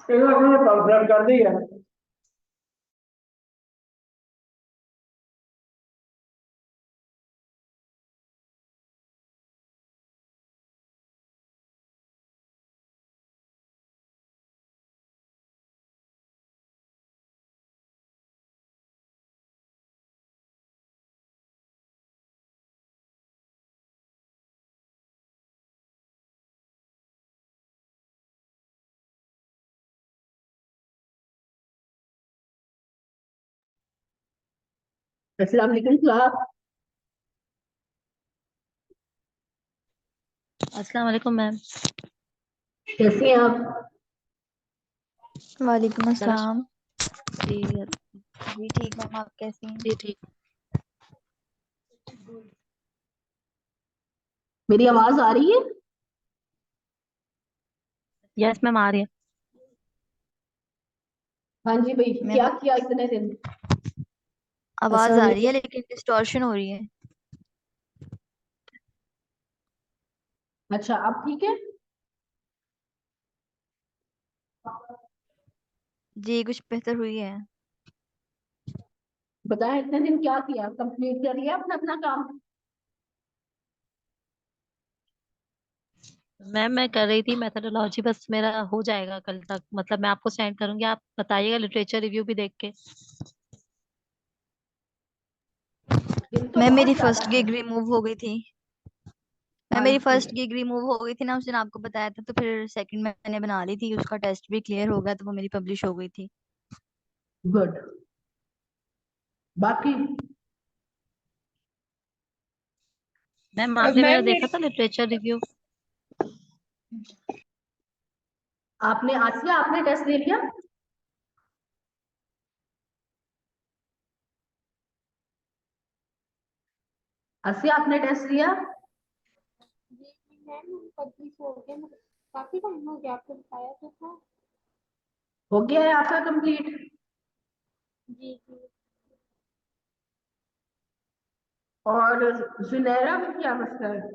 एक बार मैंने कंप्लेंट कर दी है। अस्सलाम वालेकुम साहब। अस्सलाम वालेकुम मैम। कैसे हैं आप? वालेकुम जरा अस्सलाम। जी। जी ठीक मैम, आप कैसी हैं? जी ठीक। मेरी आवाज आ रही है? यस मैम आ रही है। हाँ जी भाई, मैम क्या किया इतने दिन? आवाज अस्सलाम आ रही है वालेकुम। लेकिन डिस्टॉर्शन हो रही है। अच्छा, अब ठीक है? जी कुछ बेहतर हुई है। बताएं, इतने दिन क्या किया? कंप्लीट कर लिया अपना अपना काम? मैम मैं कर रही थी मेथोडोलॉजी, बस मेरा हो जाएगा कल तक। मतलब मैं आपको सेंड करूंगी, आप बताइएगा लिटरेचर रिव्यू भी देख के। दिन तो मैम मेरी बहुत ज्यादा फर्स्ट है। गिग रिमूव हो गई थी। मैम हाँ मेरी जी। फर्स्ट गिग रिमूव हो गई थी ना, उस दिन आपको बताया था, तो फिर सेकंड मैंने बना ली थी, उसका टेस्ट भी क्लियर हो गया, तो वो मेरी पब्लिश हो गई थी। गुड। बाकी मैम आपने मेरा मैम देखा मेरी था लिटरेचर रिव्यू? आपने आसिया, आपने टेस्ट ले लिया? आसिया, आपने टेस्ट लिया? जी मैम, हम पब्लिश हो गए, मतलब काफी टाइम हो गया, आपको बताया तो था। हो गया है आपका कंप्लीट? जी जी। और जुनैरा में क्या मसला है?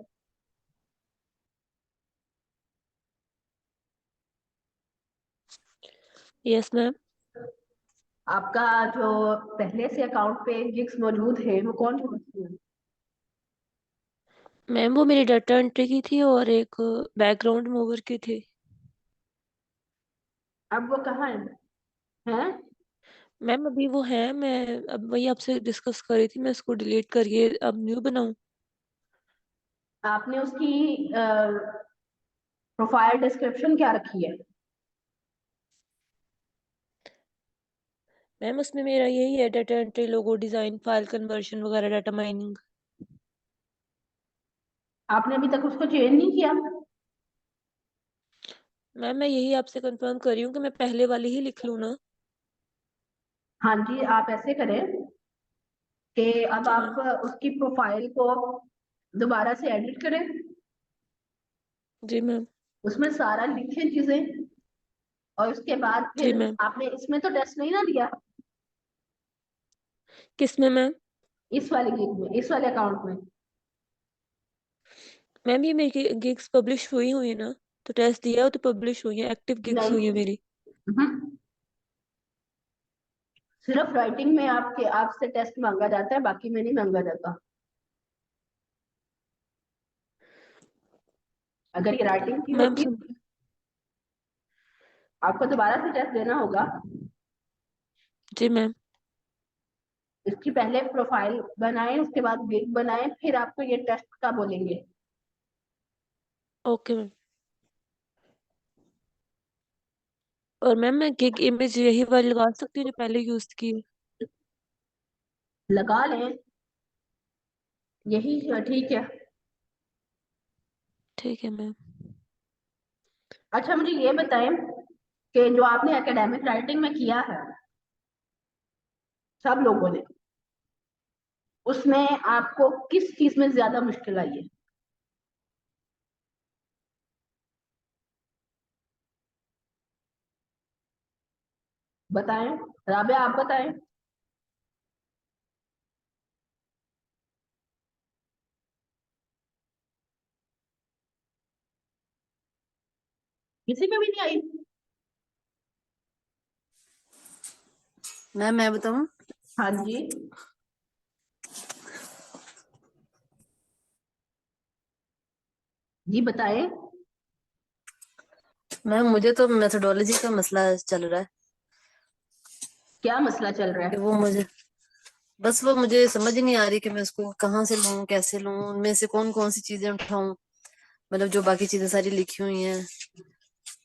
Yes ma'am. आपका जो पहले से अकाउंट पे गिग्स मौजूद है वो कौन कौन सी है? मैम वो मेरी डाटा एंट्री की थी और एक बैकग्राउंड मूवर की थी। अब वो कहाँ है? हैं? मैम अभी वो है, मैं अब वही आपसे डिस्कस कर रही थी, मैं इसको डिलीट करिए अब न्यू बनाऊं। आपने उसकी प्रोफाइल डिस्क्रिप्शन क्या रखी है? मैम उसमें मेरा यही है, data entry, logo design, file conversion वगैरह, डाटा माइनिंग। आपने अभी तक उसको चेंज नहीं किया? मैम मैं यही आपसे कंफर्म कर रही हूँ कि मैं पहले वाली ही लिख लूँ ना। हाँ जी, आप ऐसे करें कि अब जी आप मैम। उसकी प्रोफाइल को दोबारा से एडिट करें। जी मैम। उसमें सारा लिखें चीजें, और उसके बाद जी फिर मैम। आपने इसमें तो टेस्ट नहीं ना दिया? किस में मैम? इस वाले गिग में, इस वाले अकाउंट में? मैम ये मेरी गिग्स पब्लिश हुई हुई है ना, तो टेस्ट दिया हो तो पब्लिश हुई है, एक्टिव गिग्स हुई है नहीं। मेरी। हम्म। सिर्फ राइटिंग में आपके आपसे टेस्ट मांगा जाता है, बाकी में नहीं मांगा जाता। अगर ये राइटिंग की मैम होती सुन। आपको दोबारा से टेस्ट देना होगा। जी मैम। इसकी पहले प्रोफाइल बनाएं, उसके बाद गिग बनाएं, फिर आपको ये टेस्ट का बोलेंगे। Okay ma'am. और मैम मैं गिग इमेज यही वाली लगा सकती हूँ जो पहले यूज की है? लगा लें, यही ठीक है। ठीक है मैम। अच्छा, मुझे ये बताएं कि जो आपने एकेडमिक राइटिंग में किया है सब लोगों ने, उसमें आपको किस चीज में ज्यादा मुश्किल आई है? बताएं। राबिया, आप बताएं। किसी में भी नहीं आई? मैम मैं बताऊं? हाँ जी, जी बताएं। मैम मुझे तो मेथोडोलॉजी का मसला चल रहा है क्या मसला चल रहा कि है? वो मुझे समझ ही नहीं आ रही कि मैं उसको कहाँ से लूं, कैसे लूं, उनमें से कौन कौन सी चीजें उठाऊं। मतलब जो बाकी चीजें सारी लिखी हुई हैं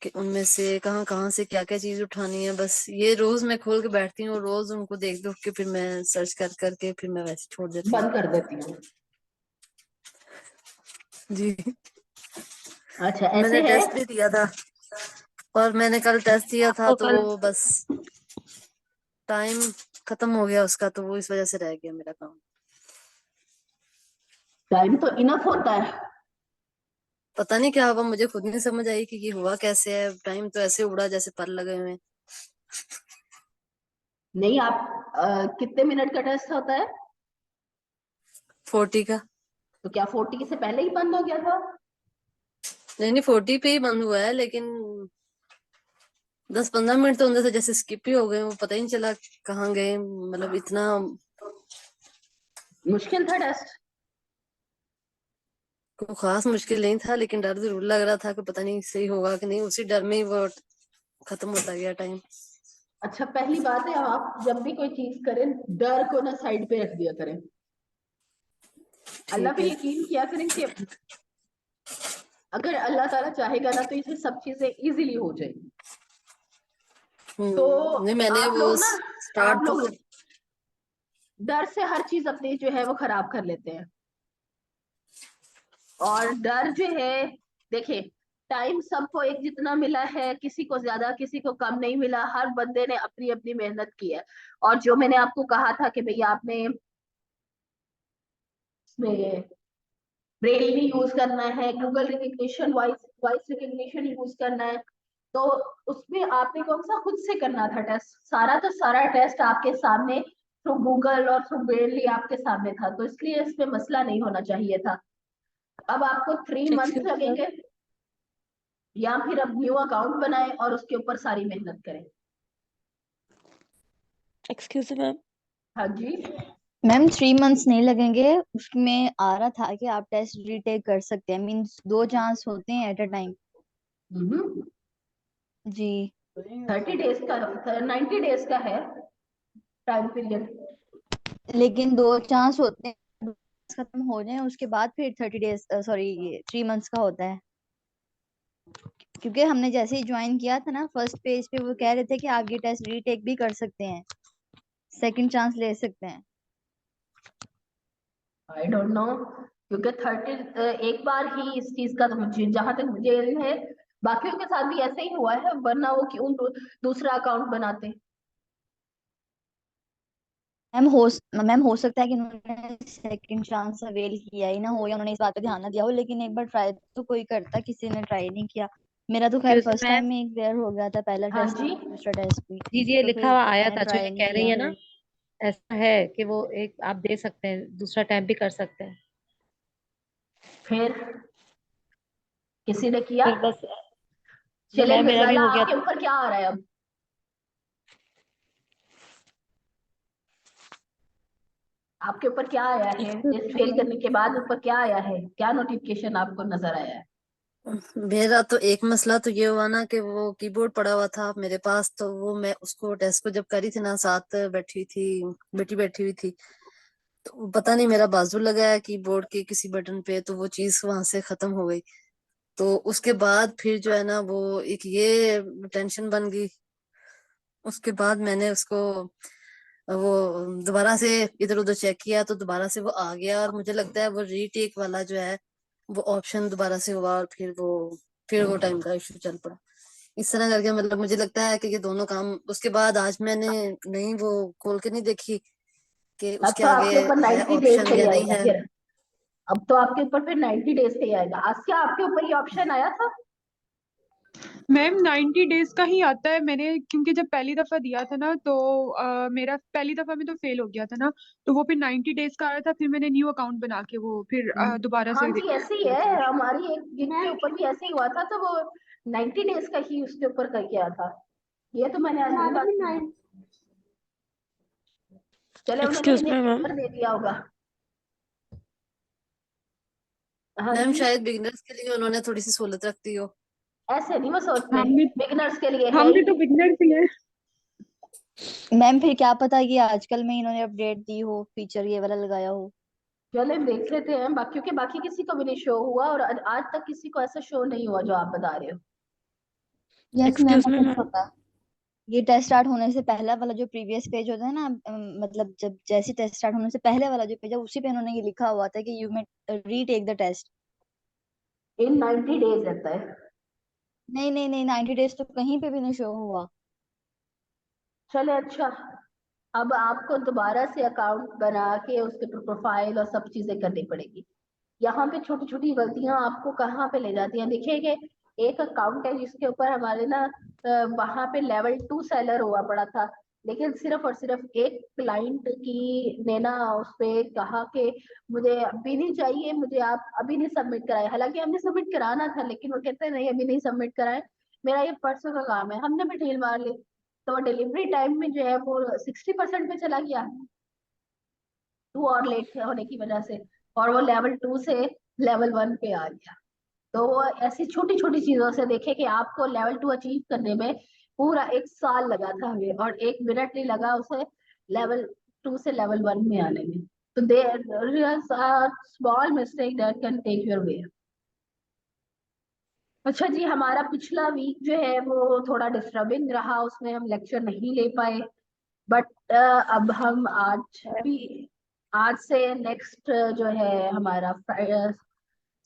कि उनमें से कहाँ कहाँ से क्या क्या चीज उठानी है, बस ये रोज मैं खोल के बैठती हूँ, रोज उनको देख देख के फिर मैं सर्च कर करके फिर मैं वैसे छोड़ देती हूँ। बंद कर देती हूँ। जी। अच्छा, मैंने ऐसे है। टेस्ट भी दिया था, और मैंने कल टेस्ट दिया था आपको तो कल वो बस टाइम खत्म हो गया उसका, तो वो इस वजह से रह गया मेरा काम। टाइम तो इनफ होता है। पता नहीं क्या हुआ, मुझे खुद नहीं समझ आई कि ये हुआ कैसे है। टाइम तो ऐसे उड़ा जैसे पर लगे हुए हैं। नहीं, आप कितने मिनट का टेस्ट होता है? 40 का। तो क्या 40 से पहले ही बंद हो गया था? नहीं नहीं, 40 पे ही बंद हुआ है, लेकिन 10-15 मिनट तो अंदर से जैसे स्किप ही हो गए, वो पता ही नहीं चला कहाँ गए। मतलब इतना मुश्किल था टेस्ट? कोई खास मुश्किल नहीं था, लेकिन डर जरूर लग रहा था कि पता नहीं सही होगा कि नहीं। उसी डर में ही वो खत्म होता गया टाइम। अच्छा, पहली बात है, आप जब भी कोई चीज करें, डर को ना साइड पे रख दिया करें। अल्लाह ठीक पे है। यकीन किया करें कि अगर अल्लाह ताला चाहेगा ना तो इसे सब चीजें इजीली हो जाएगी। तो नहीं मैंने आप वो लोग ना, आप स्टार्ट तो लोग डर से हर चीज अपनी जो है वो खराब कर लेते हैं। और डर जो है, देखिए, टाइम सबको एक जितना मिला है, किसी को ज्यादा किसी को कम नहीं मिला। हर बंदे ने अपनी अपनी मेहनत की है। और जो मैंने आपको कहा था कि भैया आपने ब्रेल यूज करना है, Google recognition, voice voice recognition use करना है, तो उसमें आपने कौन सा खुद से करना था टेस्ट? सारा तो सारा टेस्ट आपके सामने थ्रू गूगल और थ्रू ब्रेल ही आपके सामने था, तो इसलिए इसमें मसला नहीं होना चाहिए था। अब आपको 3 मंथ एक्सक्यूज मैम। लगेंगे, या फिर अब न्यू अकाउंट बनाएं और उसके ऊपर सारी मेहनत करें। Excuse ma'am. हाँ जी। मैम 3 मंथ्स नहीं लगेंगे। उसमें आ रहा था कि आप टेस्ट रीटेक कर सकते हैं, मीन्स 2 चांस होते हैं एट अ टाइम। जी। 30 डेज का, 90 डेज का है टाइम पीरियड। लेकिन 2 चांस होते हैं, खत्म हो जाए उसके बाद फिर 30 डेज, सॉरी, ये 3 मंथ्स का होता है। क्योंकि हमने जैसे ही ज्वाइन किया था ना, फर्स्ट पेज पे वो कह रहे थे कि आप ये टेस्ट रीटेक भी कर सकते हैं, सेकंड चांस ले सकते हैं। आई डोंट नो, क्योंकि 30 एक बार ही इस चीज का तो मुझे, जहां तक मुझे इल्म है, बाकियों के साथ भी ऐसे ही हुआ है, वरना वो क्यों दूसरा अकाउंट बनाते? मैम हो सकता है कि उन्होंने सेकंड चांस अवेल किया ही ना हो, या उन्होंने इस बात पे ध्यान ना दिया हो, लेकिन एक बार ट्राई तो कोई करता, किसी ने ट्राई नहीं किया। मेरा तो खैर एक्सक्यूज फर्स्ट मैम। टाइम में ही क्लियर हो गया था, पहला हाँ टेस्ट जी। भी दूसरा टेस्ट भी। जी जी, ये तो लिखा फिर हुआ आया मैंने था जो ये ट्राई नहीं कह रही किया है ना, फिर। ऐसा है कि वो एक आप दे सकते हैं, दूसरा टाइम भी कर सकते हैं। फिर किसी ने किया? फिर बस चले, मैं मेरा भी मिसाला हो गया। आपके ऊपर क्या आ रहा है अब? आपके ऊपर क्या आया है टेस्ट एक्सक्यूज फेल मैम। करने के बाद? ऊपर क्या आया है? क्या नोटिफिकेशन आपको नजर आया है? मेरा तो एक मसला तो ये हुआ ना कि वो कीबोर्ड पड़ा हुआ था मेरे पास, तो वो मैं उसको टेस्ट को जब करी थी ना, साथ बैठी थी बेटी बैठी हुई थी, तो पता नहीं मेरा बाजू लगा है कीबोर्ड के किसी बटन पे, तो वो चीज वहां से खत्म हो गई। तो उसके बाद फिर जो है ना, वो एक ये टेंशन बन गई। उसके बाद मैंने उसको वो दोबारा से इधर उधर चेक किया, तो दोबारा से वो आ गया, और मुझे लगता है वो रीटेक वाला जो है वो ऑप्शन दोबारा से हुआ, और फिर वो टाइम का इशू चल पड़ा। इस तरह करके मतलब मुझे लगता है कि ये दोनों काम, उसके बाद आज मैंने नहीं वो खोल के नहीं देखी कि अब उसके तो आगे आपके ऊपर है 90 डेज ऑप्शन पे ही या नहीं आएगा है। फिर। अब तो आपके ऊपर फिर 90 डेज पे ही आएगा। आज क्या आपके ऊपर ये ऑप्शन आया था? मैम 90 डेज का ही आता है। मैंने क्योंकि जब पहली दफा दिया था ना, तो मेरा पहली दफा में तो फेल हो गया था ना, तो वो फिर 90 डेज का आया था। फिर मैंने न्यू अकाउंट बना के वो फिर दोबारा हाँ से जी, ऐसे ही किया है। था। हमारी एक गिग के मैम ऊपर भी ऐसे ही हुआ था, तो वो 90 डेज का ही उसके ऊपर कर किया था। ये तो मैंने आज नई हमारे बात भी सुनी। 9 चले उन्होंने एक्सक्यूज इन्हें मी मैम। पेपर दे दिया होगा। हाँ मैम जी, शायद बिगिनर्स के लिए उन्होंने थोड़ी सी सहूलत रख दी हो। ऐसे नहीं वो सोचते, हम भी बिगनर्स के लिए है हम भी ही। तो बिगनर्स ही हैं। मैम फिर क्या पता कि आजकल में इन्होंने अपडेट दी हो, फीचर ये वाला लगाया हो। चले देख लेते हैं बाकी, क्योंकि बाकी किसी को भी नहीं शो हुआ और आज तक किसी को ऐसा शो नहीं हुआ जो आप बता रहे हो। यस मैम, एक्सक्यूज मी कुछ मैम। पता। ये टेस्ट स्टार्ट होने से पहला वाला जो प्रीवियस पेज होता है ना, मतलब जब जैसे टेस्ट स्टार्ट होने से पहले वाला जो पेज है उसी पे इन्होंने ये लिखा हुआ था कि you may retake the test. In 90 days रहता है। नहीं नहीं नहीं, 90 डेज तो कहीं पे भी नहीं शो हुआ। चले अच्छा, अब आपको दोबारा से अकाउंट बना के उसके प्रोफाइल और सब चीजें करनी पड़ेगी। यहाँ पे छोटी छोटी गलतियां आपको कहाँ पे ले जाती हैं, देखिए कि एक अकाउंट है जिसके ऊपर हमारे ना वहां पे लेवल 2 सेलर हुआ पड़ा था, लेकिन सिर्फ और सिर्फ एक क्लाइंट की ने ना उस पे कहा कि मुझे अभी नहीं चाहिए, मुझे आप अभी नहीं सबमिट कराए। हालांकि हमने सबमिट कराना था, लेकिन वो कहते हैं नहीं अभी नहीं सबमिट कराए, मेरा ये परसों का काम है। हमने भी ढील मार ली, तो डिलीवरी टाइम में जो है वो 60% पे चला गया, 2 और लेट होने की वजह से, और वो लेवल 2 से लेवल 1 पे आ गया। तो वो ऐसी छोटी छोटी चीजों से देखे कि आपको लेवल 2 अचीव करने में पूरा 1 साल लगा था हमें, और 1 मिनट नहीं लगा उसे लेवल 2 से लेवल 1 में आने में। तो there is a small mistake that can take your way. अच्छा जी, हमारा पिछला वीक जो है वो थोड़ा डिस्टर्बिंग रहा, उसमें हम लेक्चर नहीं ले पाए, बट अब हम आज से नेक्स्ट जो है हमारा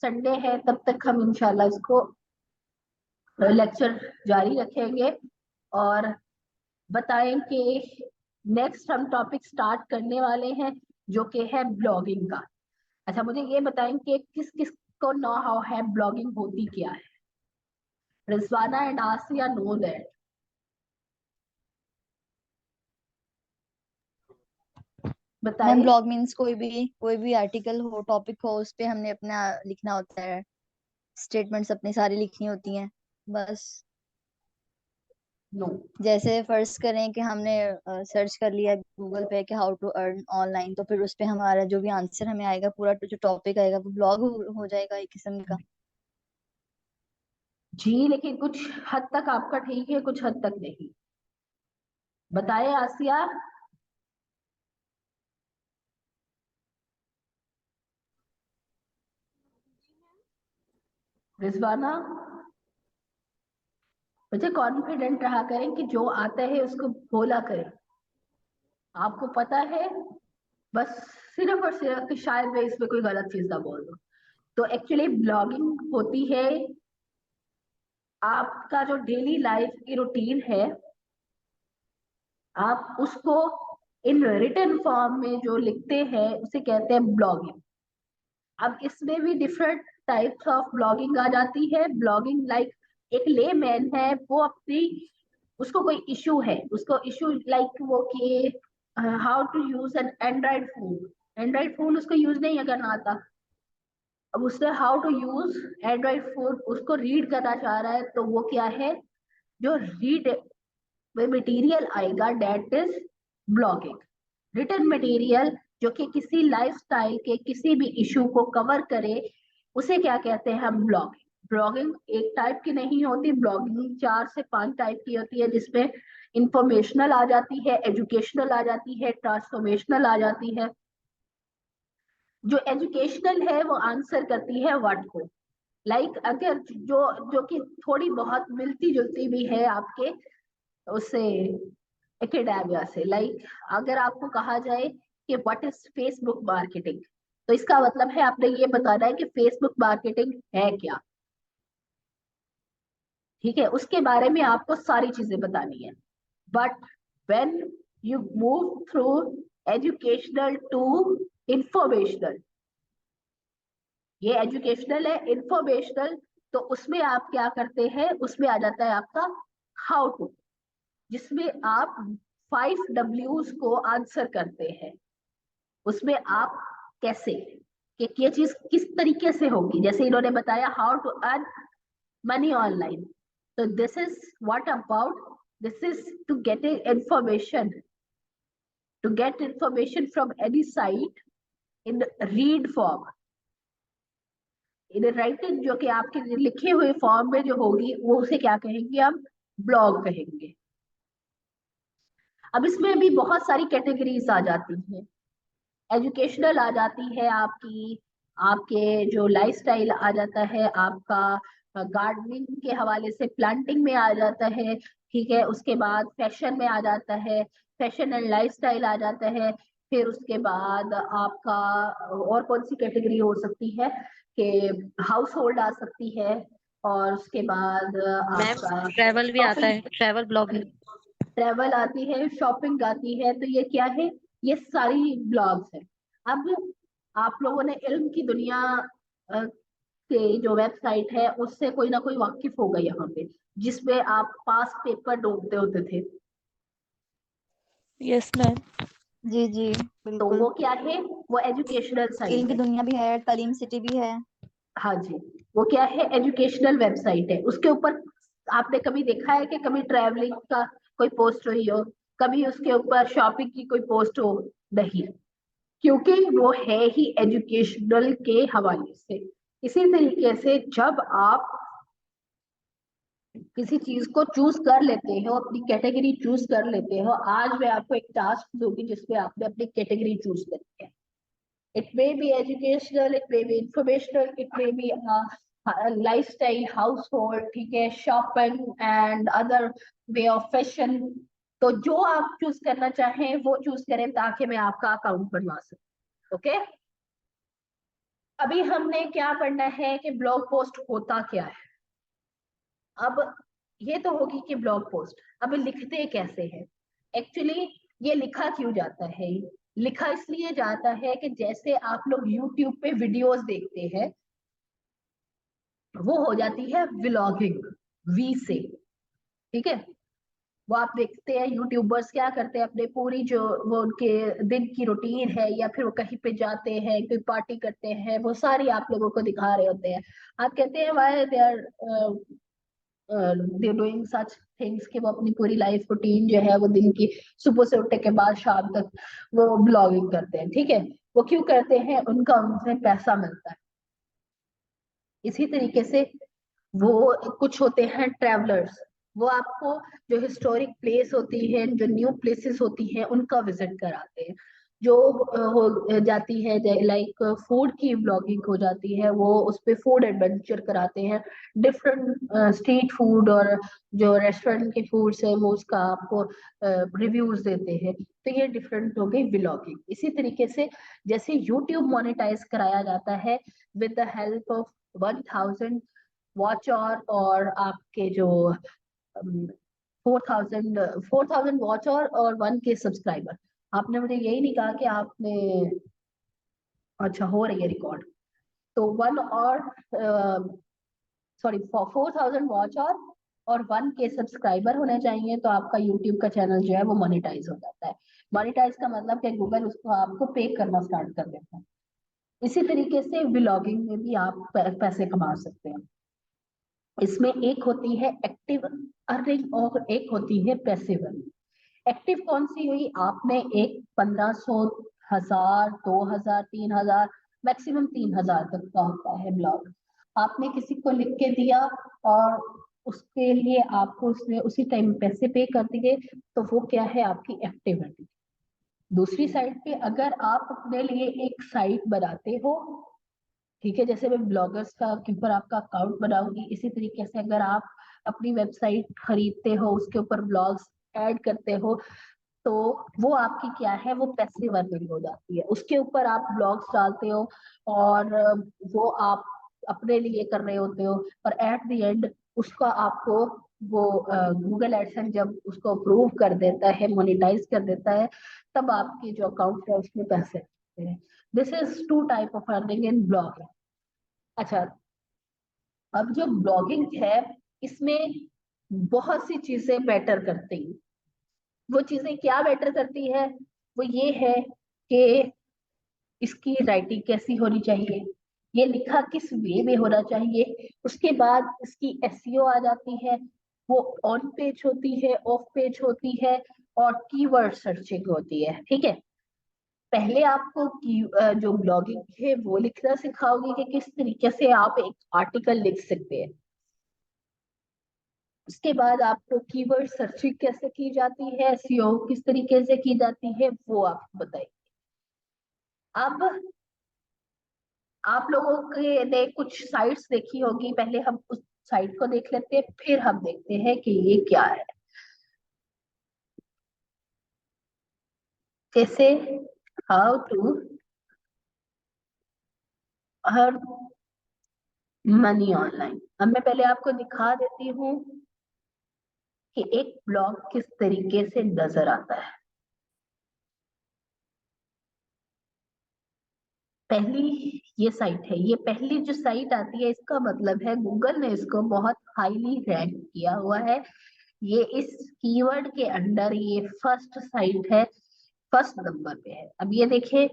संडे है, तब तक हम इंशाल्लाह इसको लेक्चर जारी रखेंगे और बताएं कि नेक्स्ट हम टॉपिक स्टार्ट करने वाले हैं जो कि है ब्लॉगिंग का। अच्छा मुझे ये बताएं कि किस किस को नो हाउ है ब्लॉगिंग होती क्या है। Rizwana and Aasiya know that. Ma'am बताइए। ब्लॉग मीन्स कोई भी आर्टिकल हो, टॉपिक हो, उस पे हमने अपना लिखना होता है, स्टेटमेंट्स अपनी सारी लिखनी होती हैं बस। नो। जैसे फर्ज करें कि हमने सर्च कर लिया गूगल पे कि हाउ टू अर्न ऑनलाइन, तो फिर उस पे हमारा जो भी आंसर हमें आएगा, पूरा जो टॉपिक आएगा वो ब्लॉग हो जाएगा एक किस्म का। जी लेकिन कुछ हद तक आपका ठीक है, कुछ हद तक नहीं। बताए आसिया। रिजवाना, मुझे कॉन्फिडेंट रहा करें कि जो आता है उसको बोला करें। आपको पता है, बस सिर्फ और सिर्फ कि शायद मैं इसमें कोई गलत चीज ना बोल दूं। तो एक्चुअली ब्लॉगिंग होती है आपका जो डेली लाइफ की रूटीन है, आप उसको इन रिटन फॉर्म में जो लिखते हैं उसे कहते हैं ब्लॉगिंग। अब इसमें भी डिफरेंट टाइप्स ऑफ ब्लॉगिंग आ जाती है। ब्लॉगिंग लाइक एक ले मैन है, वो अपनी उसको कोई इशू है, उसको इशू लाइक वो कि how to use an android phone उसको यूज नहीं करना आता। अब उससे how to use android phone उसको रीड करना चाह रहा है, तो वो क्या है, जो रीड मटेरियल आएगा that is blogging. Written material जो कि किसी लाइफस्टाइल के किसी भी इशू को कवर करे, उसे क्या कहते हैं हम, ब्लॉगिंग। ब्लॉगिंग एक टाइप की नहीं होती, ब्लॉगिंग 4 से 5 टाइप की होती है, जिसमें इंफॉर्मेशनल आ जाती है, एजुकेशनल आ जाती है, ट्रांसफॉर्मेशनल आ जाती है। जो एजुकेशनल है वो आंसर करती है व्हाट को, लाइक अगर जो जो कि थोड़ी बहुत मिलती जुलती भी है आपके उससे एकेडेमिया से, लाइक अगर आपको कहा जाए कि व्हाट इज फेसबुक मार्केटिंग, तो इसका मतलब है आपने ये बताना है कि फेसबुक मार्केटिंग है क्या। ठीक है, उसके बारे में आपको सारी चीजें बतानी है। But when you move through educational to informational, ये एजुकेशनल है, इंफॉर्मेशनल, तो उसमें आप क्या करते हैं, उसमें आ जाता है आपका हाउ टू, जिसमें आप 5 Ws को आंसर करते हैं। उसमें आप कैसे कि ये चीज किस तरीके से होगी, जैसे इन्होंने बताया how to earn money online, तो this is what about, this is to get information to get information from any site in read form, in writing, जो कि आपके लिखे हुए फॉर्म में जो होगी वो उसे क्या कहेंगे हम, ब्लॉग कहेंगे। अब इसमें भी बहुत सारी कैटेगरीज आ जाती हैं, एजुकेशनल आ जाती है आपकी, आपके जो लाइफस्टाइल आ जाता है, आपका गार्डनिंग के हवाले से प्लांटिंग में आ जाता है, ठीक है, उसके बाद फैशन में आ जाता है, फैशन एंड लाइफस्टाइल आ जाता है, फिर उसके बाद आपका और कौन सी कैटेगरी हो सकती है कि हाउस होल्ड आ सकती है, और उसके बाद मैम आपका ट्रैवल भी आता है, ट्रैवल ब्लॉगिंग। ट्रैवल आती है, शॉपिंग आती है, तो ये क्या है, ये सारी ब्लॉग्स है। अब आप लोगों ने इल्म की दुनिया के जो वेबसाइट है उससे कोई ना कोई वाकिफ होगा यहाँ पे, जिसमें आप पास पेपर ढूंढते होते थे, यस मैम। जी जी तो बिल्कुल। वो क्या है, वो एजुकेशनल इल्म साइट की है। दुनिया भी है, तालीम सिटी भी है। हाँ जी, वो क्या है, एजुकेशनल वेबसाइट है। उसके ऊपर आपने कभी देखा है कि कभी ट्रैवलिंग का कोई पोस्ट हुई हो, कभी उसके ऊपर शॉपिंग की कोई पोस्ट हो? नहीं, क्योंकि वो है ही एजुकेशनल के हवाले से। इसी तरीके से जब आप किसी चीज को चूज कर लेते हो, अपनी कैटेगरी चूज कर लेते हो, आज मैं आपको एक टास्क दूंगी जिसमें आपने अपनी कैटेगरी चूज करनी है। It may be educational, it may be informational, it may be lifestyle, house hold, ठीक है, shopping and other way of fashion. तो जो आप चूज करना चाहें वो चूज करें ताकि मैं आपका अकाउंट बनवा सकूं। ओके, अभी हमने क्या पढ़ना है कि ब्लॉग पोस्ट होता क्या है। अब ये तो होगी कि ब्लॉग पोस्ट, अब लिखते कैसे हैं, एक्चुअली ये लिखा क्यों जाता है, लिखा इसलिए जाता है कि जैसे आप लोग यूट्यूब पे वीडियोस देखते हैं, वो हो जाती है व्लॉगिंग, वी से, ठीक है। वो आप देखते हैं यूट्यूबर्स क्या करते हैं, अपने पूरी जो वो उनके दिन की रूटीन है, या फिर वो कहीं पे जाते हैं, कोई पार्टी करते हैं, वो सारी आप लोगों को दिखा रहे होते हैं। आप कहते हैं why they are they doing such things, कि वो अपनी पूरी लाइफ रूटीन जो है वो दिन की सुबह से उठने के बाद शाम तक वो ब्लॉगिंग करते हैं, ठीक है। वो क्यों करते हैं, उनका उनसे पैसा मिलता है। इसी तरीके से वो कुछ होते हैं ट्रैवलर्स, वो आपको जो हिस्टोरिक प्लेस होती है, जो न्यू प्लेसेस होती हैं, उनका विजिट कराते हैं। जो हो जाती है लाइक फूड की ब्लॉगिंग हो जाती है, वो उस पे फूड एडवेंचर कराते हैं, डिफरेंट स्ट्रीट फूड और जो रेस्टोरेंट के फूड्स है वो उसका आपको रिव्यूज देते हैं। तो ये डिफरेंट हो गई ब्लॉगिंग। इसी तरीके से जैसे यूट्यूब मोनेटाइज कराया जाता है with the help of 1000 watch और आपके जो 4000 वॉच और 1K सब्सक्राइबर। आपने मुझे यही नहीं कहा कि आपने, अच्छा हो रही है रिकॉर्ड, तो 4000 वॉच और 1K सब्सक्राइबर होने चाहिए, तो आपका यूट्यूब का चैनल जो है वो मोनेटाइज हो जाता है। मोनेटाइज का मतलब कि गूगल उसको आपको पे करना स्टार्ट कर देता है। इसी तरीके से व्लॉगिंग में भी आप पैसे कमा सकते हैं। इसमें एक होती है एक्टिव अर्निंग और एक होती है पैसिव अर्निंग। एक्टिव कौन सी हुई, आपने एक 1500, 1000, 2000, 3000, मैक्सिमम 3000 तक का होता है ब्लॉग। आपने किसी को लिख के दिया और उसके लिए आपको उसने उसी टाइम पैसे पे कर दिए, तो वो क्या है, आपकी एक्टिव अर्निंग। दूसरी साइड पे अगर आप अपने लिए एक साइट बनाते हो, ठीक है, जैसे मैं ब्लॉगर्स का के ऊपर आपका अकाउंट बनाऊंगी, इसी तरीके से अगर आप अपनी वेबसाइट खरीदते हो, उसके ऊपर ब्लॉग्स ऐड करते हो, तो वो आपकी क्या है, वो पैसिव अर्निंग हो जाती है। उसके ऊपर आप ब्लॉग्स डालते हो और वो आप अपने लिए कर रहे होते हो, और एट द एंड उसका आपको वो गूगल एडसेंस जब उसको अप्रूव कर देता है, मोनेटाइज कर देता है, तब आपके जो अकाउंट है उसमें पैसे आते हैं। This is two type of earning in blogging. अच्छा, अब जो ब्लॉगिंग है इसमें बहुत सी चीजें मैटर करती हैं। वो चीजें क्या मैटर करती है, वो ये है कि इसकी राइटिंग कैसी होनी चाहिए, ये लिखा किस वे में होना चाहिए। उसके बाद इसकी एसईओ आ जाती है, वो ऑन पेज होती है, ऑफ पेज होती है, और कीवर्ड सर्चिंग होती है, ठीक है। पहले आपको जो ब्लॉगिंग है वो लिखना सिखाओगे कि किस तरीके से आप एक आर्टिकल लिख सकते हैं। उसके बाद आपको कीवर्ड सर्चिंग कैसे की जाती है, एसईओ किस तरीके से की जाती है, वो आपको बताइए। अब आप लोगों के ने कुछ साइट्स देखी होगी, पहले हम उस साइट को देख लेते हैं, फिर हम देखते हैं कि ये क्या है। कैसे, how to earn money online. अब मैं पहले आपको दिखा देती हूँ कि एक ब्लॉग किस तरीके से नजर आता है। पहली ये साइट है, ये पहली जो साइट आती है इसका मतलब है गूगल ने इसको बहुत हाईली रैंक किया हुआ है। ये इस कीवर्ड के अंडर ये फर्स्ट साइट है, फर्स्ट नंबर पे है। अब ये देखिए,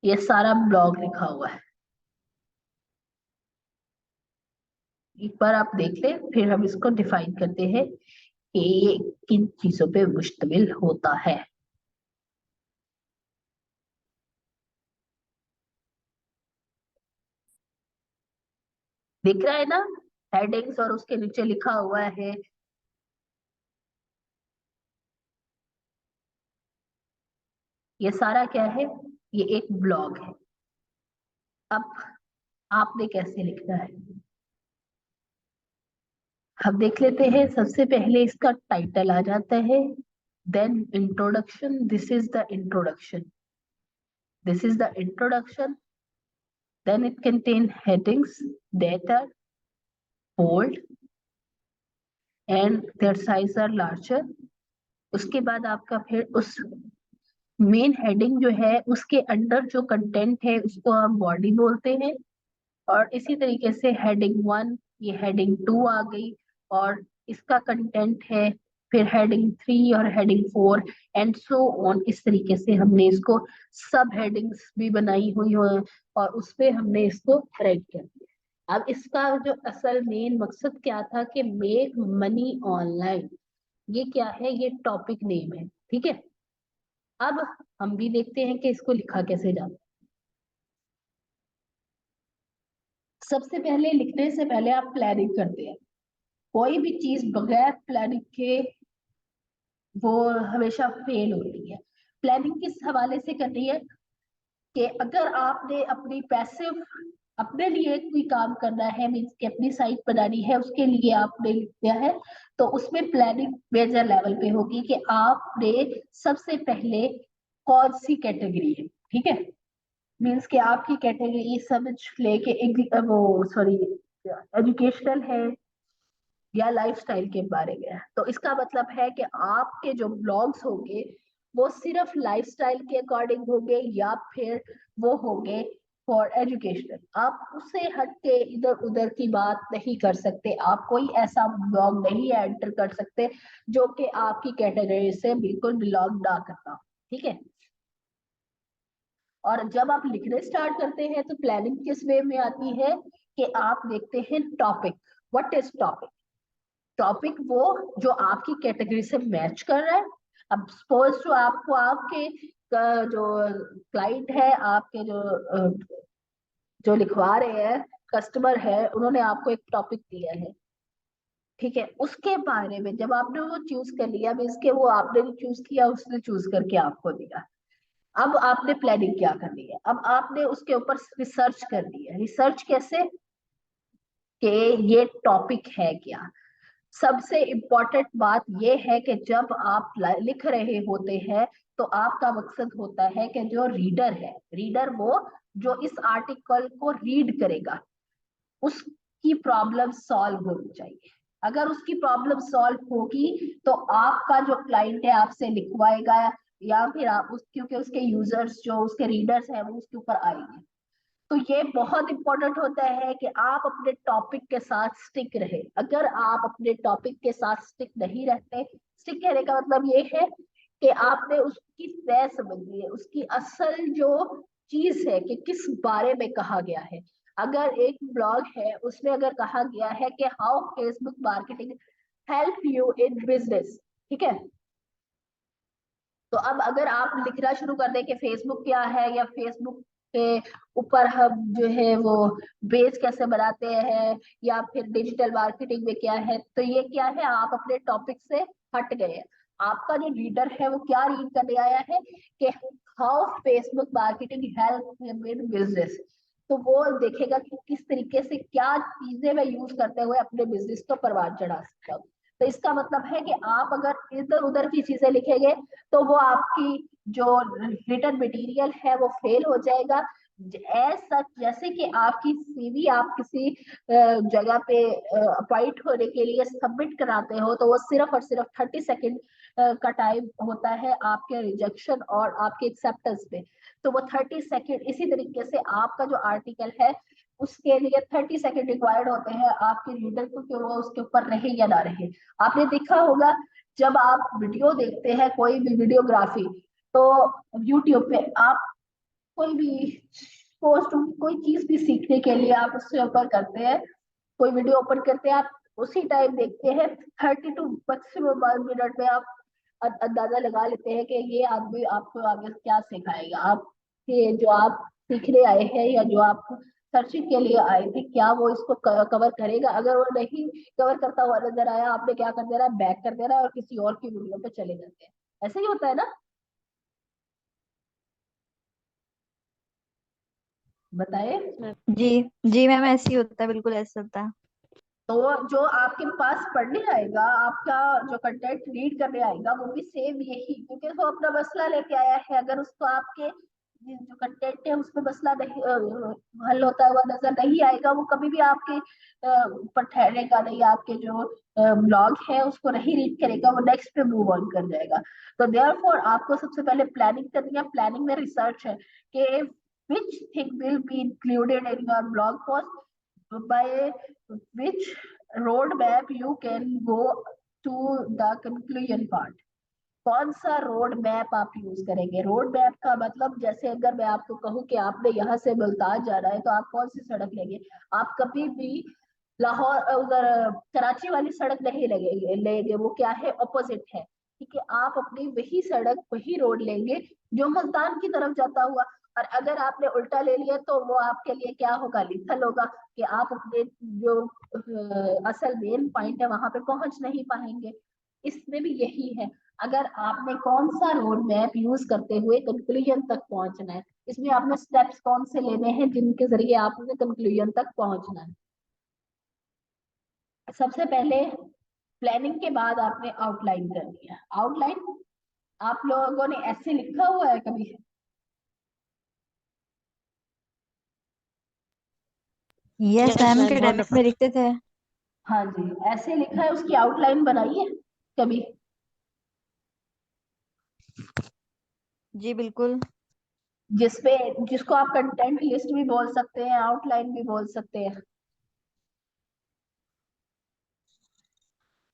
ये सारा ब्लॉग लिखा हुआ है, एक बार आप देख ले, फिर हम इसको डिफाइन करते हैं कि ये किन चीजों पे मुश्तमिल होता है। दिख रहा है ना, हेडिंग्स और उसके नीचे लिखा हुआ है। ये सारा क्या है, ये एक ब्लॉग है। अब आपने कैसे लिखना है हम देख लेते हैं। सबसे पहले इसका टाइटल आ जाता है, then introduction, this is the introduction, this is the introduction, then it contain headings that are bold and their size are larger। उसके बाद आपका फिर उस मेन हेडिंग जो है उसके अंडर जो कंटेंट है उसको हम बॉडी बोलते हैं। और इसी तरीके से हेडिंग 1, ये हेडिंग 2 आ गई और इसका कंटेंट है फिर हेडिंग 3 और हेडिंग 4 एंड सो ऑन। इस तरीके से हमने इसको सब हेडिंग्स भी बनाई हुई है और उसपे हमने इसको राइट कर दिया। अब इसका जो असल मेन मकसद क्या था कि मेक मनी ऑनलाइन, ये क्या है, ये टॉपिक नेम है, ठीक है। अब हम भी देखते हैं कि इसको लिखा कैसे जाता है। सबसे पहले लिखने से पहले आप प्लानिंग करते हैं। कोई भी चीज बगैर प्लानिंग के वो हमेशा फेल होती है। प्लानिंग किस हवाले से करनी है कि अगर आपने अपनी पैसिव अपने लिए कोई काम करना है, मीन्स कि अपनी साइट बनानी है, उसके लिए आपने लिखा है तो उसमें प्लानिंग मेजर लेवल पे होगी कि आपने सबसे पहले कौन सी कैटेगरी है, ठीक है। मीन्स कि आपकी कैटेगरी समझ ले कि वो सॉरी एजुकेशनल है या लाइफस्टाइल के बारे में है, तो इसका मतलब है कि आपके जो ब्लॉग्स होंगे वो सिर्फ लाइफस्टाइल के अकॉर्डिंग होंगे या फिर वो होंगे फॉर एजुकेशनल। आप उससे हट के इधर उधर की बात नहीं कर सकते, आप कोई ऐसा ब्लॉग नहीं एंटर कर सकते जो कि आपकी कैटेगरी से बिल्कुल बिलोंग ना करता, ठीक है। और जब आप लिखने स्टार्ट करते हैं तो प्लानिंग किस वे में आती है कि आप देखते हैं topic, what is topic. Topic वो जो आपकी कैटेगरी से मैच कर रहा है। अब सपोज जो आपको आपके जो क्लाइंट है, आपके जो लिखवा रहे हैं कस्टमर है, उन्होंने आपको एक टॉपिक दिया है, ठीक है। उसके बारे में जब आपने वो चूज कर लिया, मीन्स के वो आपने चूज किया, उसने चूज करके आपको दिया। अब आपने प्लानिंग क्या करनी है, अब आपने उसके ऊपर रिसर्च करनी है। रिसर्च कैसे कि ये टॉपिक है क्या। सबसे इम्पोर्टेंट बात यह है कि जब आप लिख रहे होते हैं तो आपका मकसद होता है कि जो रीडर है, रीडर वो जो इस आर्टिकल को रीड करेगा उसकी प्रॉब्लम सॉल्व होनी चाहिए। अगर उसकी प्रॉब्लम सॉल्व होगी तो आपका जो क्लाइंट है आपसे लिखवाएगा या फिर आप क्योंकि उसके यूजर्स जो उसके रीडर्स हैं वो उसके ऊपर आएंगे। तो ये बहुत इंपॉर्टेंट होता है कि आप अपने टॉपिक के साथ स्टिक रहे। अगर आप अपने टॉपिक के साथ स्टिक नहीं रहते, स्टिक कहने का मतलब ये है कि आपने उसकी तय समझनी है, उसकी असल जो चीज है कि किस बारे में कहा गया है। अगर एक ब्लॉग है उसमें अगर कहा गया है कि how Facebook marketing help you in business, ठीक है, तो अब अगर आप लिखना शुरू कर दें कि फेसबुक क्या है, या फेसबुक के ऊपर हम जो है वो पेज कैसे बनाते हैं, या फिर डिजिटल मार्केटिंग में क्या है, तो ये क्या है, आप अपने टॉपिक से हट गए हैं। आपका जो रीडर है वो क्या रीड करने आया है कि how Facebook marketing help in business. तो वो देखेगा कि किस तरीके से क्या चीजें मैं यूज करते हुए अपने बिजनेस को परवान चढ़ा सकता हूँ। तो इसका मतलब है कि आप अगर इधर उधर की चीजें लिखेंगे तो वो आपकी जो रिटर्न मटेरियल है वो फेल हो जाएगा। एज सच, जैसे कि आपकी सीवी आप किसी जगह पे अपॉइंट होने के लिए सबमिट कराते हो, तो वो सिर्फ और सिर्फ 30 सेकेंड का टाइम होता है आपके रिजेक्शन और आपके एक्सेप्टेंस पे। तो वो 30 सेकेंड, इसी तरीके से आपका जो आर्टिकल है उसके लिए 30 सेकेंड रिक्वायर्ड होते हैं आपके रीडर को, कि वो उसके ऊपर रहे या ना रहे। आपने देखा होगा जब आप वीडियो देखते हैं, कोई भी वीडियोग्राफी, तो यूट्यूब पे आप कोई भी पोस्ट, कोई चीज भी सीखने के लिए आप उससे ऊपर करते हैं, कोई वीडियो ओपन करते हैं, आप उसी टाइम देखते हैं, 30 टू मैक्सिमम 1 मिनट में आप अंदाजा लगा लेते हैं कि ये आदमी आपको आगे क्या सिखाएगा। आप ये जो आप सीखने आए हैं या जो आप सर्चिंग के लिए आए थे, क्या वो इसको कवर करेगा। अगर वो नहीं कवर करता हुआ नजर आया, आपने क्या कर देना है, बैक कर देना है और किसी और की वीडियो पे चले जाते हैं। ऐसे ही होता है ना, बताए। जी जी मैम, ऐसे ही होता है, बिल्कुल ऐसे होता है। तो जो आपके पास पढ़ने आएगा, आपका जो कंटेंट रीड करने आएगा, वो भी सेम यही, क्योंकि वो अपना मसला लेके आया है। अगर उसको आपके जो कंटेंट है उसमें मसला नहीं हल होता हुआ नजर नहीं आएगा, वो कभी भी आपके ऊपर ठहरेगा नहीं, आपके जो ब्लॉग है उसको नहीं रीड करेगा, वो नेक्स्ट पे मूव ऑन कर जाएगा। तो देयरफॉर आपको सबसे पहले प्लानिंग करनी है। प्लानिंग में रिसर्च है कि which thing will be included in your blog post, by which roadmap you can go to the conclusion part। कौन सा रोड मैप आप यूज करेंगे। रोड मैप का मतलब, जैसे अगर मैं आपको कहूँ कि आपने यहाँ से मुल्तान जाना है, तो आप कौन सी सड़क लेंगे। आप कभी भी लाहौर उधर कराची वाली सड़क नहीं लेंगे, वो क्या है, ऑपोजिट है। ठीक है, आप अपनी वही सड़क, वही रोड लेंगे जो मुल्तान की तरफ जाता हुआ। और अगर आपने उल्टा ले लिया तो वो आपके लिए क्या होगा, लिथल होगा, कि आप अपने जो असल मेन पॉइंट है वहां पे पहुंच नहीं पाएंगे। इसमें भी यही है, अगर आपने कौन सा रोड मैप यूज करते हुए कंक्लूजन तक पहुंचना है, इसमें आपने स्टेप्स कौन से लेने हैं जिनके जरिए आपने कंक्लूजन तक पहुंचना है। सबसे पहले प्लानिंग के बाद आपने आउटलाइन करनी है। आउटलाइन आप लोगों ने ऐसे लिखा हुआ है कभी। यस यस मैम, मैम, बहुत एकेडमिक्स दफा। में लिखते थे। हाँ जी, ऐसे लिखा है, उसकी आउटलाइन बनाई है कभी। जी बिल्कुल। जिसपे, जिसको आप कंटेंट लिस्ट भी बोल सकते हैं, आउटलाइन भी बोल सकते हैं।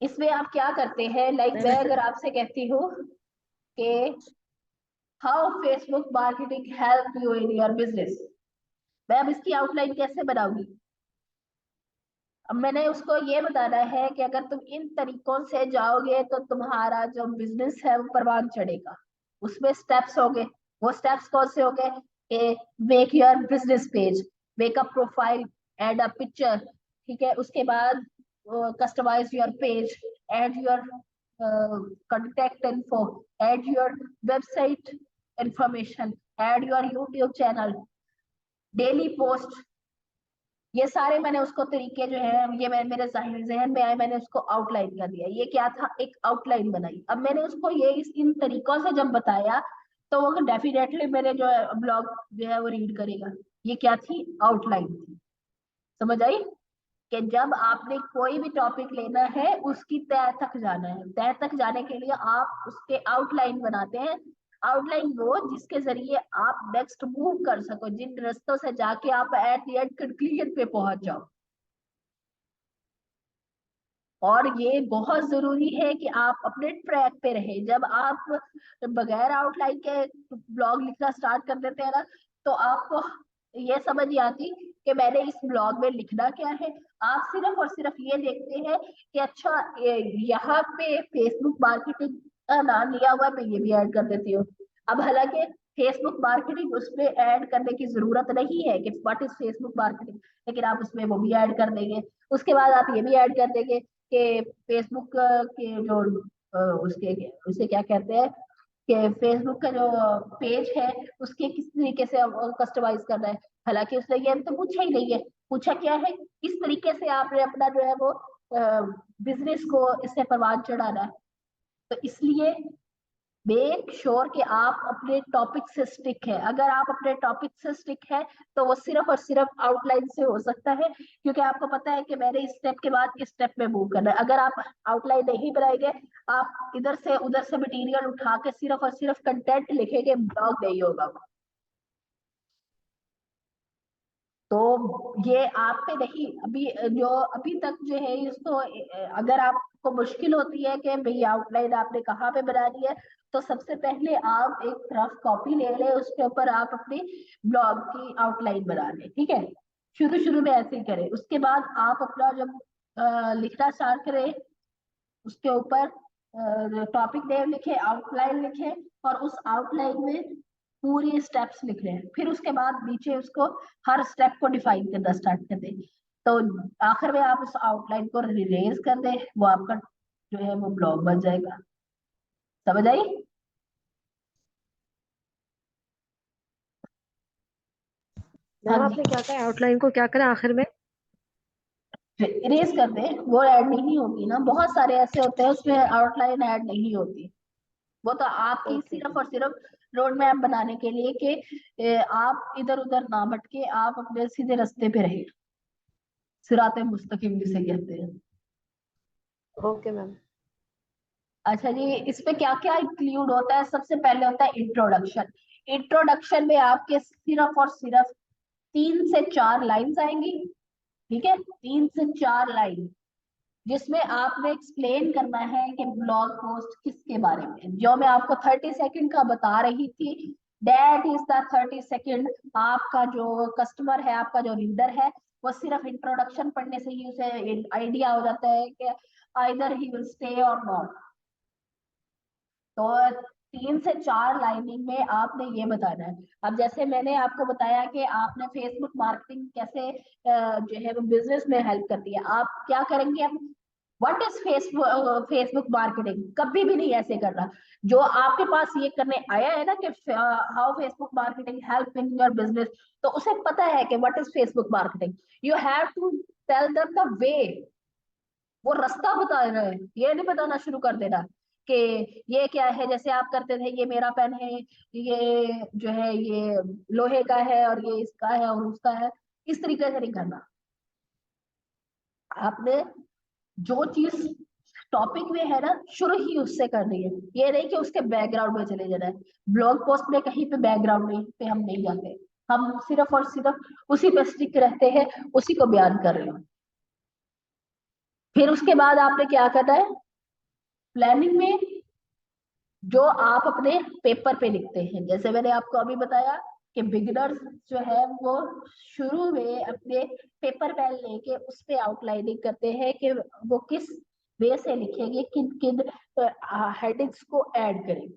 इसमें आप क्या करते हैं, लाइक मैम मैं ऐसे अगर आपसे कहती हूँ कि how Facebook marketing help you in your business, मैं अब इसकी आउटलाइन कैसे बनाऊंगी। अब मैंने उसको ये बताना है कि अगर तुम इन तरीकों से जाओगे तो तुम्हारा जो बिजनेस है वो परवान चढ़ेगा। उसमें स्टेप्स हो गए, वो स्टेप्स कौन से हो गए कि make your business page, make a profile, add a picture. ठीक है, उसके बाद customize your page, add your contact info, add your website information, add your YouTube channel, daily post. ये सारे मैंने उसको तरीके जो है, ये मेरे जहन में आए, मैंने उसको आउटलाइन कर दिया। ये क्या था, एक आउटलाइन बनाई। अब मैंने उसको ये इन तरीकों से जब बताया, तो वो डेफिनेटली मेरे जो ब्लॉग जो है वो रीड करेगा। ये क्या थी, आउटलाइन थी। समझ आई कि जब आपने कोई भी टॉपिक लेना है, उसकी तह तक जाना है। तह तक जाने के लिए आप उसके आउटलाइन बनाते हैं। आउटलाइन वो जिसके जरिए आप नेक्स्ट मूव कर सको, जिन रास्तों से जाके आप एट द एंड कंक्लूजन पे पहुंच जाओ। और ये बहुत जरूरी है कि आप अपने ट्रैक पे रहे। जब आप बगैर आउटलाइन के ब्लॉग लिखना स्टार्ट कर देते हैं ना, तो आपको ये समझ नहीं आती कि मैंने इस ब्लॉग में लिखना क्या है। आप सिर्फ और सिर्फ ये देखते हैं कि अच्छा यहाँ पे फेसबुक मार्केटिंग नाम लिया हुआ है, मैं ये भी ऐड कर देती हूँ। अब हालांकि फेसबुक मार्केटिंग उसमें ऐड करने की जरूरत नहीं है कि व्हाट इज फेसबुक मार्केटिंग, लेकिन आप उसमें वो भी ऐड कर देंगे। उसके बाद आप ये भी ऐड कर देंगे कि फेसबुक के जो उसके उसे क्या कहते हैं कि फेसबुक का जो पेज है उसके किस तरीके से कस्टमाइज करना है। हालांकि उसने ये तो पूछा ही नहीं है, पूछा क्या है किस तरीके से आपने अपना जो है वो बिजनेस को इससे परवान चढ़ाना है। तो इसलिए मेक श्योर कि आप अपने टॉपिक से स्टिक है। अगर आप अपने टॉपिक से स्टिक है तो वो सिर्फ और सिर्फ आउटलाइन से हो सकता है, क्योंकि आपको पता है कि मैंने इस स्टेप के बाद इस स्टेप में मूव करना है। अगर आप आउटलाइन नहीं बनाएंगे, आप इधर से उधर से मटेरियल उठा के सिर्फ और सिर्फ कंटेंट लिखेंगे, ब्लॉग नहीं होगा। तो ये आप पे नहीं, अभी जो अभी तक जो है इसको अगर आपको मुश्किल होती है कि भाई आउटलाइन आपने कहाँ पे बनानी है, तो सबसे पहले आप एक रफ कॉपी ले लें, उसके ऊपर आप अपनी ब्लॉग की आउटलाइन बना लें, ठीक है। शुरू शुरू में ऐसे ही करें, उसके बाद आप अपना जब लिखना स्टार्ट करें उसके ऊपर टॉपिक नेम लिखे, आउटलाइन लिखे, और उस आउटलाइन में पूरी स्टेप्स लिख रहे हैं। फिर उसके बाद नीचे उसको हर स्टेप को डिफाइन करना स्टार्ट कर दें। तो आखिर में आप उस आउटलाइन को रिलेज कर दें, वो आपका जो है वो ब्लॉग बन जाएगा। समझ आई? हाँ मैम जी, आपने क्या कहा, आउटलाइन को क्या करें आखिर में? इरेज कर दें, वो ऐड नहीं होगी ना। बहुत सारे ऐसे होते हैं उसमें आउटलाइन ऐड नहीं होती। वो तो आपकी ओके सिर्फ ओके। और सिर्फ रोड मैप बनाने के लिए कि आप इधर उधर ना भटके, आप अपने सीधे रास्ते पे रहे। सिराते मुस्तकीम जिसे कहते हैं। Okay ma'am. अच्छा जी, इसमें क्या क्या इंक्लूड होता है? सबसे पहले होता है इंट्रोडक्शन। इंट्रोडक्शन में आपके सिर्फ और सिर्फ 3 से 4 लाइंस आएंगी, ठीक है, 3 से 4 लाइन, जिसमें आपने एक्सप्लेन करना है कि ब्लॉग पोस्ट किसके बारे में। जो मैं आपको 30 सेकंड का बता रही थी, दैट इज द 30 सेकंड। आपका जो कस्टमर है, आपका जो रीडर है, वो सिर्फ इंट्रोडक्शन पढ़ने से ही उसे आइडिया हो जाता है कि आइदर ही विल स्टे और नॉट। तो 3 से 4 लाइनिंग में आपने ये बताना है। अब जैसे मैंने आपको बताया कि आपने फेसबुक मार्केटिंग कैसे जो है वो बिजनेस में हेल्प करती है, आप क्या करेंगे? अब what is Facebook, Facebook marketing कभी भी नहीं ऐसे करना। जो आपके पास ये करने आया है ना कि how Facebook marketing help in your business, तो उसे पता है कि what is Facebook marketing. You have to tell them the way, वो रास्ता बता रहे हैं, ये नहीं बताना शुरू कर देना कि ये क्या है। जैसे आप करते थे, ये मेरा पेन है, ये जो है ये लोहे का है, और ये इसका है और उसका है, इस तरीके से नहीं करना। आपने जो चीज टॉपिक में है ना, शुरू ही उससे करनी है। ये नहीं कि उसके बैकग्राउंड में चले जाना है। ब्लॉग पोस्ट में कहीं पे बैकग्राउंड में पे हम नहीं जाते, हम सिर्फ और सिर्फ उसी पे स्टिक रहते हैं, उसी को बयान कर रहे हैं। फिर उसके बाद आपने क्या करना है? प्लानिंग में जो आप अपने पेपर पे लिखते हैं, जैसे मैंने आपको अभी बताया कि बिगिनर्स जो है वो शुरू में अपने पेपर पेन लेके उस पे आउटलाइनिंग करते हैं कि वो किस वे से लिखेंगे, किन किन हेडिंग्स को ऐड करेंगे।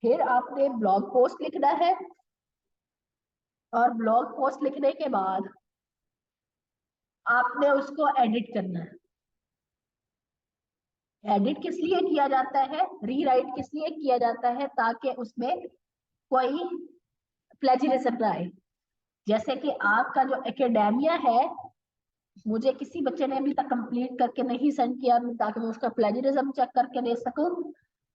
फिर आपने ब्लॉग पोस्ट लिखना है, और ब्लॉग पोस्ट लिखने के बाद आपने उसको एडिट करना है। एडिट किस लिए किया जाता है, रीराइट किस लिए किया जाता है? ताकि उसमें कोई प्लेजरिज्म ना आए। जैसे कि आपका जो एकेडेमिया है, मुझे किसी बच्चे ने अभी तक कंप्लीट करके नहीं सेंड किया, ताकि मैं उसका प्लेजरिज्म चेक करके दे सकूं।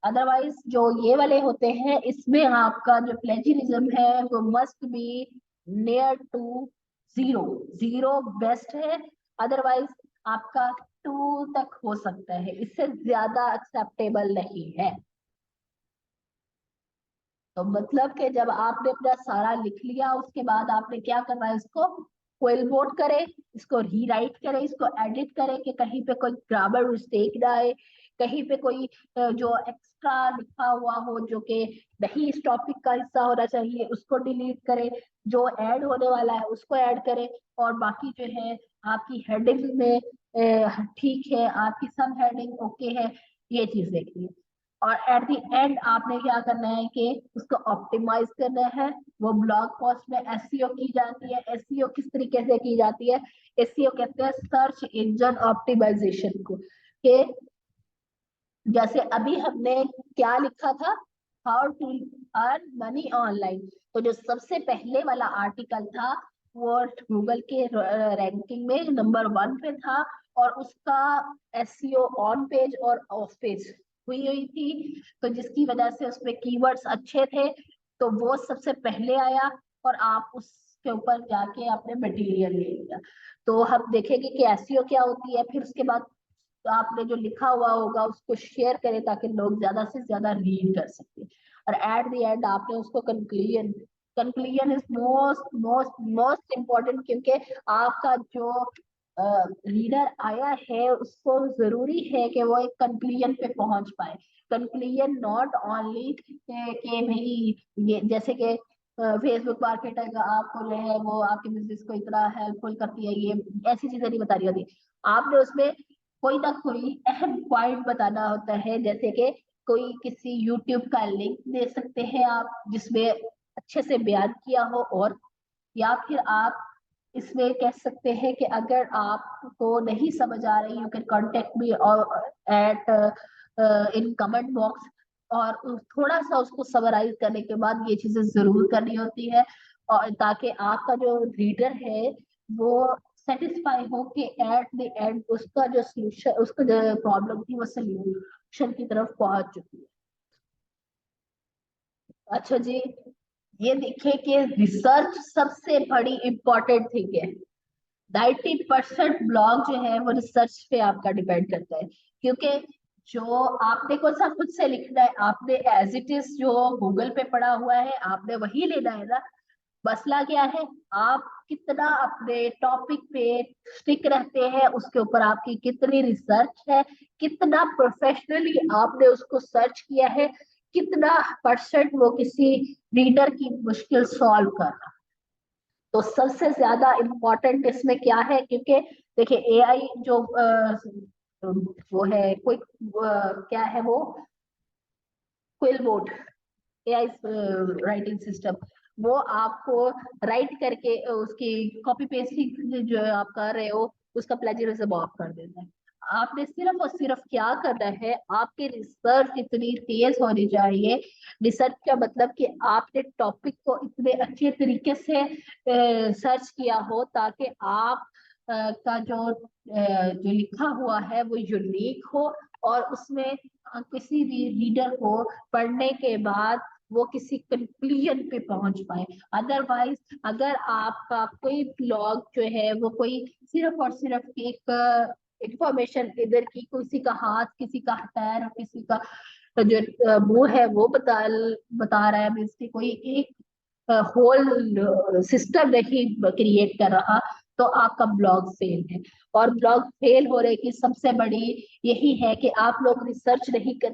अदरवाइज जो ये वाले होते हैं, इसमें आपका जो प्लेजरिज्म है वो must be near to 0। 0 best है, अदरवाइज आपका 2 तक हो सकता है, इससे ज्यादा एक्सेप्टेबल नहीं है। तो मतलब कि जब आपने अपना सारा लिख लिया, उसके बाद आपने क्या करना है? इसको क्विल बोर्ड करे, इसको रीराइट करे, इसको एडिट करे कि कहीं पे कोई ग्रामर मिस्टेक ना आए, कहीं पे कोई जो एक्स्ट्रा लिखा हुआ हो जो कि नहीं इस टॉपिक का हिस्सा होना चाहिए, उसको डिलीट करे, जो ऐड होने वाला है उसको ऐड करे, और बाकी जो है आपकी हेडिंग में ठीक है, आपकी सब हेडिंग ओके है, ये चीज देखिए। और एट द एंड आपने क्या करना है कि उसको ऑप्टिमाइज करना है। वो ब्लॉग पोस्ट में एसईओ की जाती है। एसईओ किस तरीके से की जाती है? एसईओ कहते हैं सर्च इंजन ऑप्टिमाइजेशन को। कि जैसे अभी हमने क्या लिखा था, how to earn money online, तो जो सबसे पहले वाला आर्टिकल था वो गूगल के रैंकिंग में नंबर 1 पे था, और उसका एसईओ ऑन पेज और ऑफ पेज हुई थी, तो जिसकी वजह से उसमें कीवर्ड्स अच्छे थे, तो वो सबसे पहले आया, और आप उसके ऊपर जाके आपने मटेरियल ले लिया। तो हम देखेंगे कि एसईओ क्या होती है, फिर उसके बाद तो आपने जो लिखा हुआ होगा उसको शेयर करें ताकि लोग ज्यादा से ज्यादा रीड कर सके। और एट द एंड आपने उसको conclusion is most most most important, क्योंकि आपका जो रीडर आया है उसको जरूरी है कि वो एक कंक्लूजन पे पहुंच पाए। कंक्लूजन नॉट ओनली के भाई ये जैसे कि फेसबुक मार्केटर आपको जो है वो आपके बिजनेस को इतना हेल्पफुल करती है, ये ऐसी चीजें नहीं बता रही होती। आपने उसमें कोई ना कोई अहम पॉइंट बताना होता है, जैसे कि कोई किसी यूट्यूब का लिंक दे सकते हैं आप जिसमें अच्छे से बयान किया हो, और या फिर आप इसमें कह सकते हैं कि अगर आपको नहीं समझ आ रही, you can contact me at in comment box, और थोड़ा सा उसको समराइज करने के बाद ये चीजें जरूर करनी होती है, और ताकि आपका जो रीडर है वो सेटिस्फाई हो कि एट द एंड उसका जो सोल्यूशन, उसका जो प्रॉब्लम थी वो सोल्यूशन की तरफ पहुंच चुकी है। अच्छा जी, ये देखिए कि रिसर्च सबसे बड़ी इंपॉर्टेंट थिंग है। 90% ब्लॉग जो है वो रिसर्च पे आपका डिपेंड करता है, क्योंकि जो आपने कौन सा खुद से लिखना है, आपने एज इट इज जो गूगल पे पढ़ा हुआ है आपने वही लेना है ना। मसला क्या है, आप कितना अपने टॉपिक पे स्टिक रहते हैं, उसके ऊपर आपकी कितनी रिसर्च है, कितना प्रोफेशनली आपने उसको सर्च किया है, कितना परसेंट वो किसी रीडर की मुश्किल सॉल्व कर रहा। तो सबसे ज्यादा इम्पोर्टेंट इसमें क्या है, क्योंकि देखिए एआई जो वो है कोई क्या है वो quill board, AI writing system, वो आपको राइट करके उसकी कॉपी पेस्टिंग जो आप कर रहे हो उसका प्लेजरिज्म ऑफ कर देता है। आपने सिर्फ और सिर्फ क्या करना है, आपकी रिसर्च इतनी तेज होनी चाहिए। रिसर्च का मतलब कि आपने टॉपिक को इतने अच्छे तरीके से सर्च किया हो ताकि आप का जो लिखा हुआ है वो यूनिक हो, और उसमें किसी भी रीडर को पढ़ने के बाद वो किसी कंक्लूजन पे पहुंच पाए। अदरवाइज अगर आपका कोई ब्लॉग जो है वो कोई सिर्फ और सिर्फ एक इंफॉर्मेशन, इधर की किसी का हाथ, किसी का पैर, किसी का जो मुंह है वो बता रहा है, मीन्स की कोई एक होल सिस्टम नहीं क्रिएट कर रहा, तो आपका ब्लॉग फेल है। और ब्लॉग फेल होने की सबसे बड़ी यही है कि आप लोग रिसर्च नहीं कर